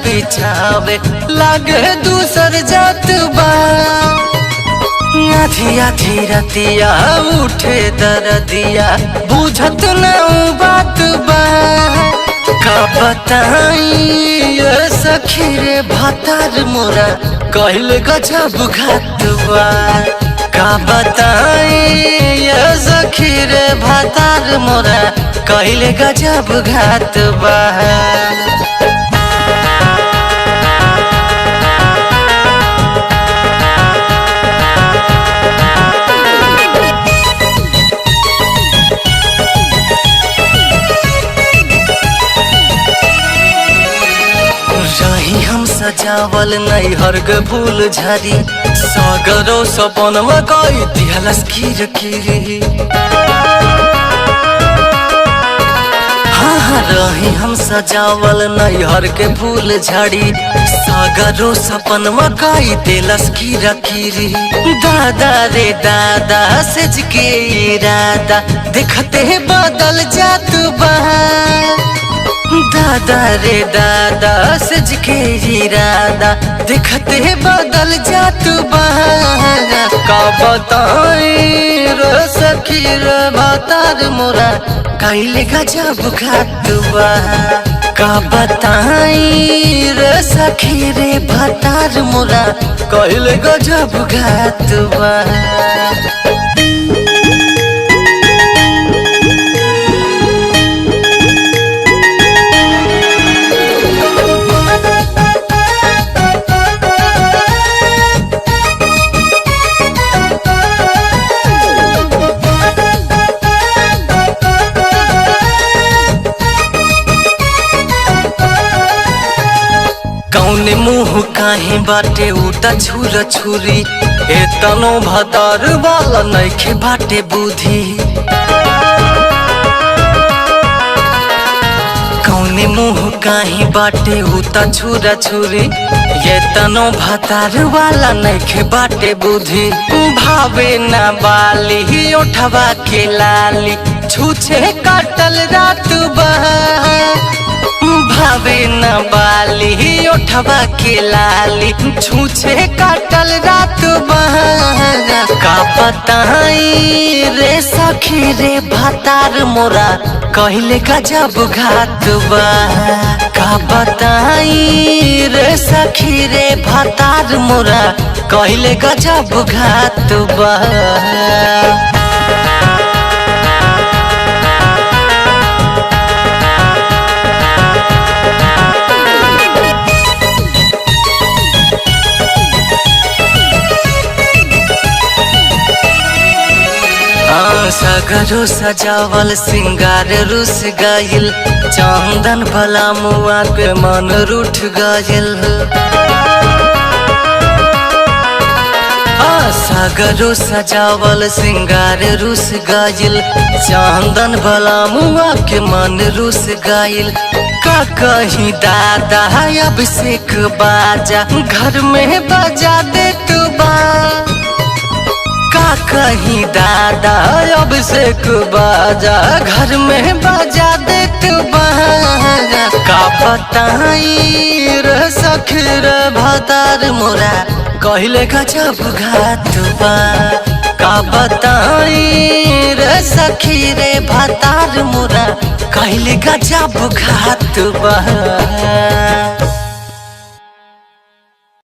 बिछावे लागे दूसर जात बा। आधी आधी रतिया उठे दरदिया बुझत न बात बा। का बताई ये सखी रे भतार मोरा कहल गजब घात बा। का बताई ये सखी रे भतार मोरा कहल गजब घात बा। रही हम सजावल नैहर के फूल झरी सागरो सपनवा गई दिहलस कीर कीरी। हाँ रही हम सजावल नैहर के फूल झड़ी सागरो सपनवा गई दिलस कीर कीरी। दादा रे दादा सज के इरादा देखते बदल जात बा। दादा रे दादा सज के इरादा देखते बदल जात बा। का बताई रे सखी रे भतार मोरा कहल गजब घात बा। का बताई रे सखी रे भतार मोरा कहल गजब घात बा। कौने मुँह काहे बाटे उता छुर छुरी एतनो भतार वाला नइखे बाटे बुद्धि। कौने मुँह काहे बाटे उता छुर छुरी एतनो भतार वाला नइखे बाटे बुद्धि। भावे ना बाली ओठवा के लाली छूछे काटल रात बा। भावे न बाली ओठवा के लाली छूछे काटल रात बा। का बताई रे सखी रे भतार मोरा कहल गजब घात बा। का बताई रे सखी रे भतार मोरा कहल गजब घात बा। सगरो सजावल सिंगार रुस गइल चंदन भला मुआ के मन रूठ गइल। सगरो सजावल सिंगार रुस गइल चंदन भला मुआ के मन रुस गइल। का कहीं दादा अभिषेक बाजा घर में बजा दे तू बा। का कहीं दादा अभिषेक बाजा घर में बजा दे तू बा। का बताई रे सखी रे भतार मोरा कहल गजब घात बा। का बताई रे सखी रे भतार मोरा कहल गजब घात बा।